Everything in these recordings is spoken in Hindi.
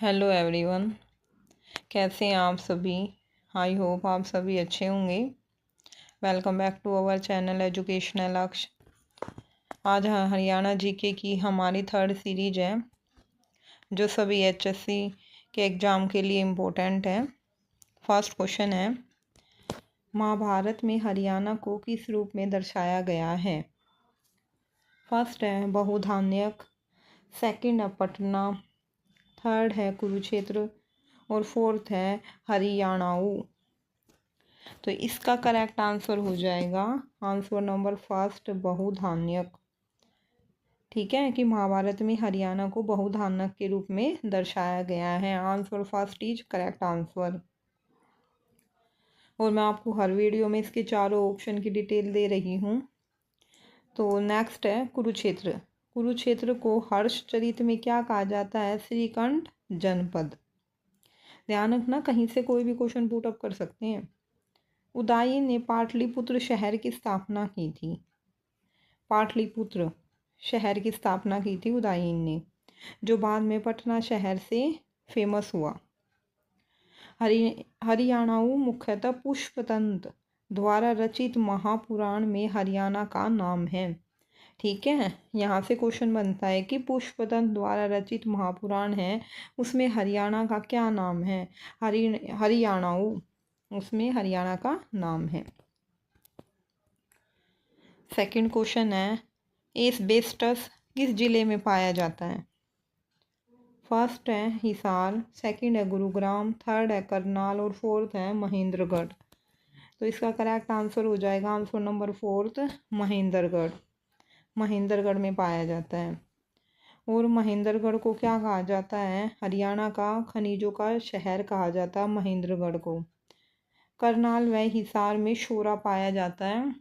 हेलो एवरीवन, कैसे हैं आप सभी। आई होप आप सभी अच्छे होंगे। Welcome back to our channel educational Aksh. आज हरियाणा जीके की हमारी थर्ड सीरीज है जो सभी एचएससी के एग्ज़ाम के लिए इम्पोर्टेंट है। फर्स्ट क्वेश्चन है, महाभारत में हरियाणा को किस रूप में दर्शाया गया है। फर्स्ट है बहुधान्यक, सेकंड है पटना, थर्ड है कुरुक्षेत्र और फोर्थ है हरियाणाऊ। तो इसका करेक्ट आंसर हो जाएगा आंसर नंबर फर्स्ट, बहुधान्यक। ठीक है कि महाभारत में हरियाणा को बहुधान्यक के रूप में दर्शाया गया है। Answer first is correct answer. और मैं आपको हर वीडियो में इसके चारों ऑप्शन की डिटेल दे रही हूँ। तो नेक्स्ट है कुरुक्षेत्र। कुरुक्षेत्र को हर्षचरित में क्या कहा जाता है? श्रीकंठ जनपद। ध्यान रखना, कहीं से कोई भी क्वेश्चन पुट अप कर सकते हैं। उदयन ने पाटलिपुत्र शहर की स्थापना की थी। पाटलिपुत्र शहर की स्थापना की थी उदयन ने, जो बाद में पटना शहर से फेमस हुआ। हरियाणाऊ मुख्यतः पुष्पतंत्र द्वारा रचित महापुराण में हरियाणा का नाम है। ठीक है, यहाँ से क्वेश्चन बनता है कि पुष्पतंत्र द्वारा रचित महापुराण है, उसमें हरियाणा का क्या नाम है? हरियाणाऊ, उसमें हरियाणा का नाम है। सेकंड क्वेश्चन है, एस्बेस्टस किस जिले में पाया जाता है? फर्स्ट है हिसार, सेकंड है गुरुग्राम, थर्ड है करनाल और फोर्थ है महेंद्रगढ़। तो इसका करेक्ट आंसर हो जाएगा answer number fourth, Mahendragarh. Mahendragarh में पाया जाता है। और महेंद्रगढ़ को क्या कहा जाता है? हरियाणा का खनिजों का शहर कहा जाता है महेंद्रगढ़ को। करनाल व हिसार में शोरा पाया जाता है।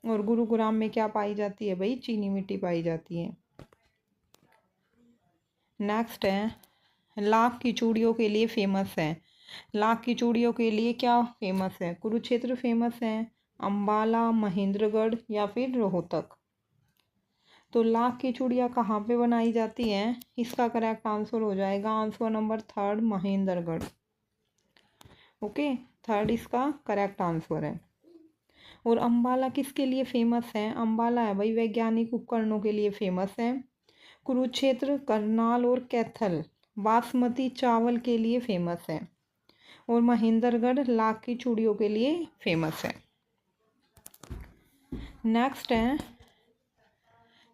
और गुरुग्राम में क्या पाई जाती है भाई? चीनी मिट्टी पाई जाती है। नेक्स्ट है, लाख की चूड़ियों के लिए फेमस है। लाख की चूड़ियों के लिए क्या फेमस है? कुरुक्षेत्र फेमस है, अंबाला, महेंद्रगढ़ या फिर रोहतक। तो लाख की चूड़ियाँ कहाँ पे बनाई जाती हैं? इसका करेक्ट आंसर हो जाएगा answer number third, Mahendragarh. Okay, third इसका करेक्ट आंसर है। और अंबाला किसके लिए फेमस है? अंबाला है भाई वैज्ञानिक उपकरणों के लिए फेमस है। कुरुक्षेत्र, करनाल और कैथल बासमती चावल के लिए फेमस है। और महेंद्रगढ़ लाख की चूड़ियों के लिए फेमस है। नेक्स्ट है,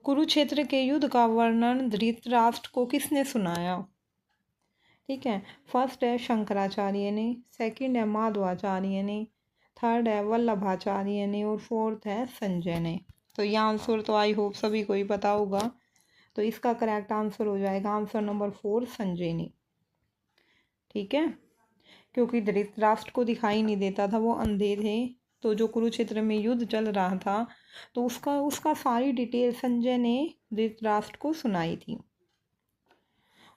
कुरुक्षेत्र के युद्ध का वर्णन धृतराष्ट्र को किसने सुनाया? ठीक है, फर्स्ट है शंकराचार्य ने, सेकंड है माधवाचार्य ने, थर्ड है वल्लभाचार्य ने और फोर्थ है संजय ने। तो ये आंसर तो आई होप सभी को ही पता होगा। तो इसका करेक्ट आंसर हो जाएगा आंसर नंबर फोर, संजय ने। ठीक है, क्योंकि धृतराष्ट्र को दिखाई नहीं देता था, वो अंधे थे। तो जो कुरुक्षेत्र में युद्ध चल रहा था तो उसका सारी डिटेल संजय ने धृतराष्ट्र को सुनाई थी।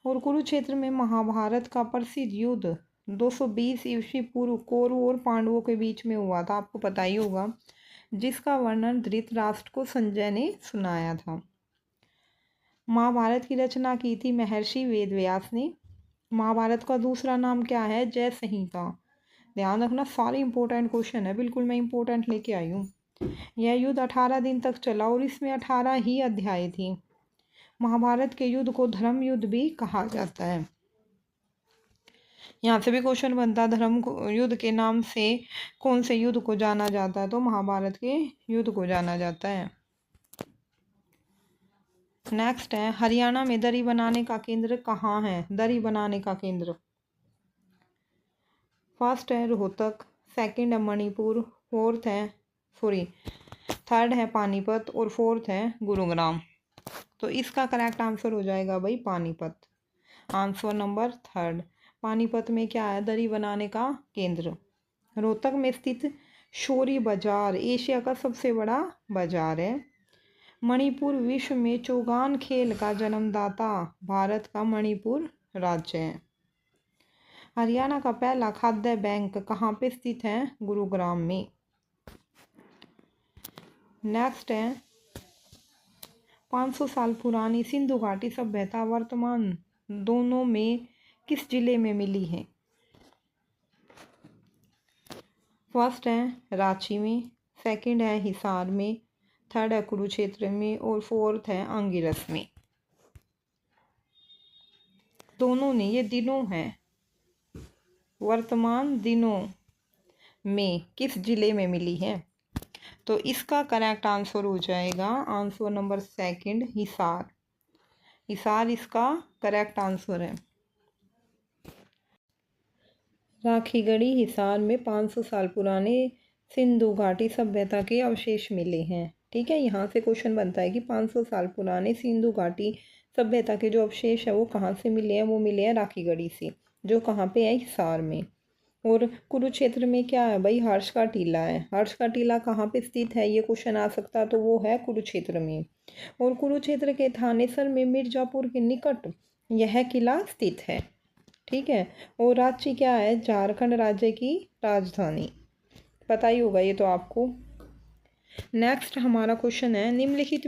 और कुरुक्षेत्र में महाभारत का प्रसिद्ध युद्ध 220 ईस्वी पूर्व कौरवों और पांडवों के बीच में हुआ था, आपको पता ही होगा, जिसका वर्णन धृतराष्ट्र को संजय ने सुनाया था। महाभारत की रचना की थी महर्षि वेदव्यास ने। महाभारत का दूसरा नाम क्या है? जय संहिता। ध्यान रखना, सारे इंपॉर्टेंट क्वेश्चन है, बिल्कुल मैं इंपॉर्टेंट लेके आई हूँ। यह युद्ध 18 दिन तक चला और इसमें 18 ही अध्याय थी। महाभारत के युद्ध को धर्म युद्ध भी कहा जाता है। यहाँ से भी क्वेश्चन बनता है, धर्म युद्ध के नाम से कौन से युद्ध को जाना जाता है? तो महाभारत के युद्ध को जाना जाता है। नेक्स्ट है, हरियाणा में दरी बनाने का केंद्र कहाँ है? दरी बनाने का केंद्र फर्स्ट है रोहतक, सेकंड है मणिपुर, थर्ड है पानीपत और फोर्थ है गुरुग्राम। तो इसका करेक्ट आंसर हो जाएगा भाई Panipat. Answer number third, Panipat में क्या है? दरी बनाने का केंद्र। रोहतक में स्थित शौरी बाजार एशिया का सबसे बड़ा बाजार है। मणिपुर विश्व में चौगान खेल का जन्मदाता भारत का मणिपुर राज्य है। हरियाणा का पहला खाद्य बैंक कहाँ पे स्थित है? गुरुग्राम में। नेक्स्ट है, 500 साल पुरानी सिंधु घाटी सभ्यता वर्तमान दोनों में किस जिले में मिली हैं? फर्स्ट है रांची में, सेकंड है हिसार में, थर्ड है कुरुक्षेत्र में और फोर्थ है आंगिरस में। दोनों ने, ये दिनों हैं, वर्तमान दिनों में किस जिले में मिली है? तो इसका करेक्ट आंसर हो जाएगा answer number second, Hisar. Hisar इसका करेक्ट आंसर है। राखीगढ़ी हिसार में 500 साल पुराने सिंधु घाटी सभ्यता के अवशेष मिले हैं। ठीक है, यहाँ से क्वेश्चन बनता है कि 500 साल पुराने सिंधु घाटी सभ्यता के जो अवशेष है वो कहाँ से मिले हैं? वो मिले हैं राखीगढ़ी से, जो कहाँ पे है? हिसार में। और कुरुक्षेत्र में क्या है भाई? हर्ष का टीला है। हर्ष का टीला कहाँ पे स्थित है? ये क्वेश्चन आ सकता, तो वो है कुरुक्षेत्र में। और कुरुक्षेत्र के थानेसर में मिर्जापुर के निकट यह किला स्थित है। ठीक है, और रांची क्या है? झारखंड राज्य की राजधानी। पता ही होगा ये तो आपको। नेक्स्ट हमारा क्वेश्चन है, निम्नलिखित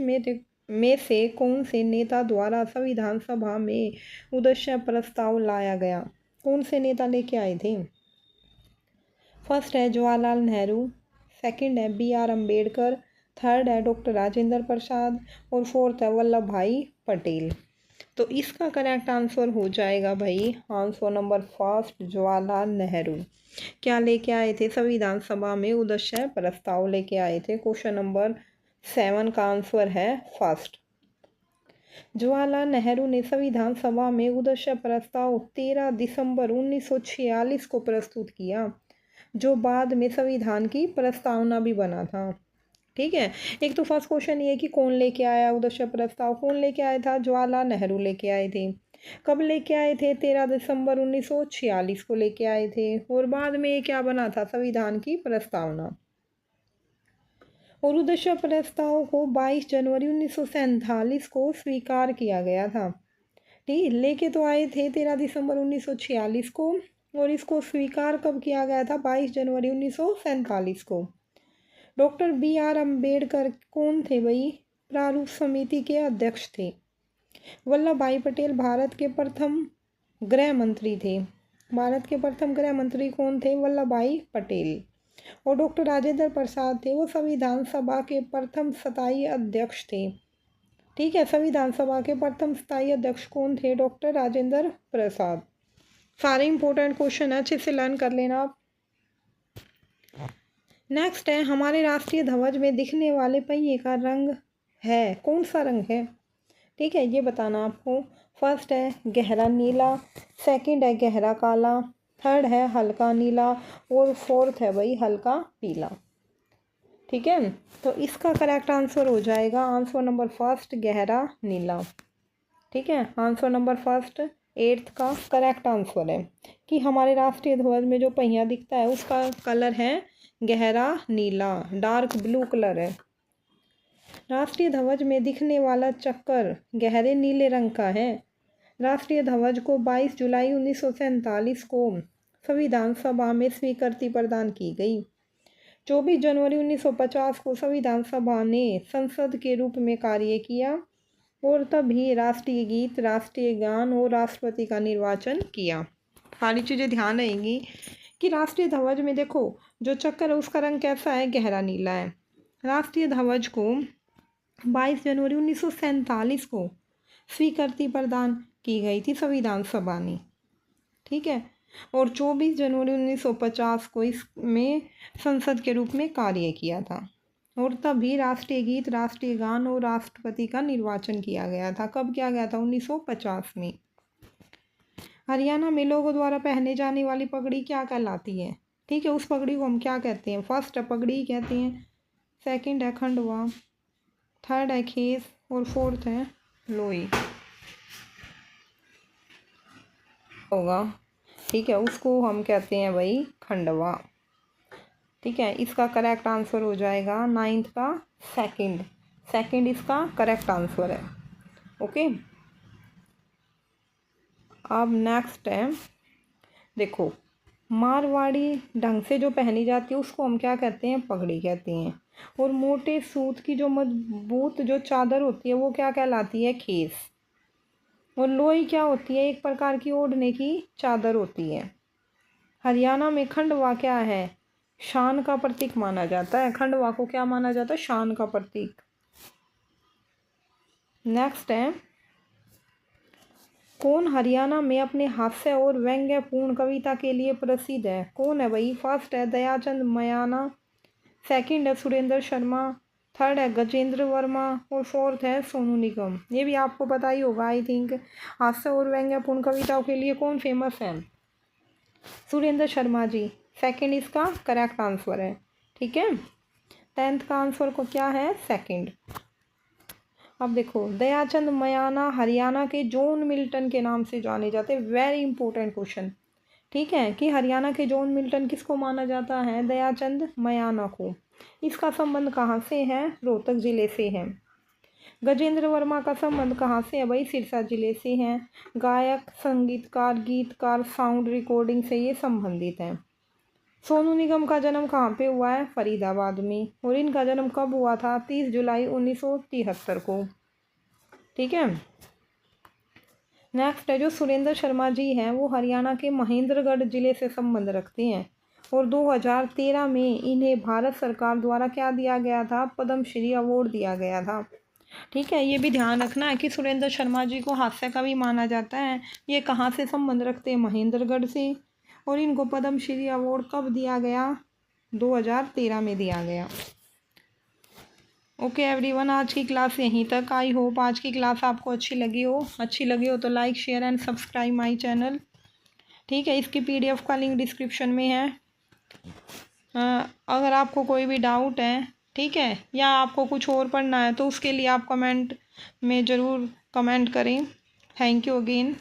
में से कौन से नेता द्वारा संविधान सभा में उद्देश्य प्रस्ताव लाया गया? कौन से नेता लेके आए थे? फर्स्ट है जवाहरलाल नेहरू, सेकंड है BR अम्बेडकर, थर्ड है डॉक्टर राजेंद्र प्रसाद और फोर्थ है वल्लभ भाई पटेल। तो इसका करेक्ट आंसर हो जाएगा भाई answer number first, Jawaharlal Nehru. क्या लेके आए थे? संविधान सभा में उद्देश्य प्रस्ताव लेके आए थे। क्वेश्चन नंबर 7 का आंसर है फर्स्ट। जवाहरलाल नेहरू ने संविधान सभा में उद्देश्य प्रस्ताव 13 दिसंबर 1946 को प्रस्तुत किया, जो बाद में संविधान की प्रस्तावना भी बना था। ठीक है, एक तो फर्स्ट क्वेश्चन ये है कि कौन लेके आया उद्देश्य प्रस्ताव? कौन लेके आया था? जवाहरलाल नेहरू लेके आए थे। कब लेके आए थे? 13 दिसंबर 1946 को लेके आए थे। और बाद में ये क्या बना था? संविधान की प्रस्तावना। और उद्देश्य प्रस्ताव को 22 जनवरी 1947 को स्वीकार किया गया था। ठीक, लेके तो आए थे 13 दिसंबर 1946 को, और इसको स्वीकार कब किया गया था? 22 जनवरी 1947 को। डॉक्टर BR अम्बेडकर कौन थे भाई? प्रारूप समिति के अध्यक्ष थे। वल्लभ भाई पटेल भारत के प्रथम गृह मंत्री थे। भारत के प्रथम गृह मंत्री कौन थे? वल्लभ भाई पटेल। और डॉक्टर राजेंद्र प्रसाद थे, वो संविधान सभा के प्रथम स्थायी अध्यक्ष थे। ठीक है, संविधान सभा के प्रथम स्थायी अध्यक्ष कौन थे? डॉक्टर राजेंद्र प्रसाद। सारे इंपॉर्टेंट क्वेश्चन है, अच्छे से लर्न कर लेना आप। नेक्स्ट है, हमारे राष्ट्रीय ध्वज में दिखने वाले पहिए का रंग है, कौन सा रंग है? ठीक है, ये बताना आपको। फर्स्ट है गहरा नीला, सेकंड है गहरा काला, थर्ड है हल्का नीला और फोर्थ है भाई हल्का पीला। ठीक है, तो इसका करेक्ट आंसर हो जाएगा आंसर नंबर फर्स्ट, गहरा नीला। ठीक है, आंसर नंबर फर्स्ट 8th का करेक्ट आंसर है कि हमारे राष्ट्रीय ध्वज में जो पहिया दिखता है उसका कलर है गहरा नीला, डार्क ब्लू कलर है। राष्ट्रीय ध्वज में दिखने वाला चक्कर गहरे नीले रंग का है। राष्ट्रीय ध्वज को 22 जुलाई 1947 को संविधान सभा में स्वीकृति प्रदान की गई। 24 जनवरी 1950 को संविधान सभा ने संसद के रूप में कार्य किया और तभी राष्ट्रीय गीत, राष्ट्रीय गान और राष्ट्रपति का निर्वाचन किया। सारी चीज़ें ध्यान रहेंगी कि राष्ट्रीय ध्वज में देखो जो चक्कर है उसका रंग कैसा है? गहरा नीला है। राष्ट्रीय ध्वज को 22 जनवरी 1947 को स्वीकृति प्रदान की गई थी संविधान सभा ने। ठीक है, और 24 जनवरी 1950 को इसमें संसद के रूप में कार्य किया था और तभी राष्ट्रीय गीत, राष्ट्रीय गान और राष्ट्रपति का निर्वाचन किया गया था। कब किया गया था? 1950 में। हरियाणा में लोगों द्वारा पहने जाने वाली पगड़ी क्या कहलाती है? ठीक है, उस पगड़ी को हम क्या कहते हैं? फर्स्ट है पगड़ी कहते हैं, सेकंड है खंडवा, थर्ड है खेस और फोर्थ है लोई होगा। ठीक है, उसको हम कहते हैं भाई खंडवा। ठीक है, इसका करेक्ट आंसर हो जाएगा 9th का सेकंड इसका करेक्ट आंसर है। ओके, अब नेक्स्ट है, देखो मारवाड़ी ढंग से जो पहनी जाती है उसको हम क्या कहते हैं? पगड़ी कहते हैं। और मोटे सूत की जो मजबूत जो चादर होती है वो क्या कहलाती है? खेस। और लोई क्या होती है? एक प्रकार की ओढ़ने की चादर होती है। हरियाणा में खंडवा क्या है? शान का प्रतीक माना जाता है। खंडवा को क्या माना जाता है? शान का प्रतीक। नेक्स्ट है, कौन हरियाणा में अपने हास्य और व्यंग्यपूर्ण कविता के लिए प्रसिद्ध है? कौन है भाई? फर्स्ट है दयाचंद मयाना, सेकंड है सुरेंद्र शर्मा, थर्ड है गजेंद्र वर्मा और फोर्थ है सोनू निगम। ये भी आपको पता ही होगा आई थिंक। हास्य और व्यंग्यपूर्ण कविताओं के लिए कौन फेमस है? सुरेंद्र शर्मा जी। सेकंड इसका करेक्ट आंसर है। ठीक है, 10th का आंसर को क्या है? सेकंड। अब देखो, दयाचंद मयाना हरियाणा के जॉन मिल्टन के नाम से जाने जाते हैं। Very important question. ठीक है, कि हरियाणा के जॉन मिल्टन किसको माना जाता है? दयाचंद मयाना को। इसका संबंध कहाँ से है? रोहतक जिले से है। गजेंद्र वर्मा का संबंध कहाँ से है भाई? सिरसा जिले से है। गायक, संगीतकार, गीतकार, साउंड रिकॉर्डिंग से ये संबंधित हैं। सोनू निगम का जन्म कहाँ पे हुआ है? फरीदाबाद में। और इनका जन्म कब हुआ था? 30 जुलाई 1973 को। ठीक है, नेक्स्ट है, जो सुरेंद्र शर्मा जी हैं वो हरियाणा के महेंद्रगढ़ जिले से संबंध रखते हैं और 2013 में इन्हें भारत सरकार द्वारा क्या दिया गया था? पद्मश्री अवार्ड दिया गया था। ठीक है, ये भी ध्यान रखना है कि सुरेंद्र शर्मा जी को हास्य कवि माना जाता है। ये कहाँ से संबंध रखते हैं? महेंद्रगढ़ से। और इनको पद्मश्री अवार्ड कब दिया गया? 2013 में दिया गया। ओके एवरीवन, आज की क्लास यहीं तक। आई होप आज की क्लास आपको अच्छी लगी हो तो like, share and subscribe my channel. ठीक है, इसकी PDF का लिंक डिस्क्रिप्शन में है। अगर आपको कोई भी डाउट है, ठीक है, या आपको कुछ और पढ़ना है तो उसके लिए आप कमेंट में ज़रूर कमेंट करें। Thank you again.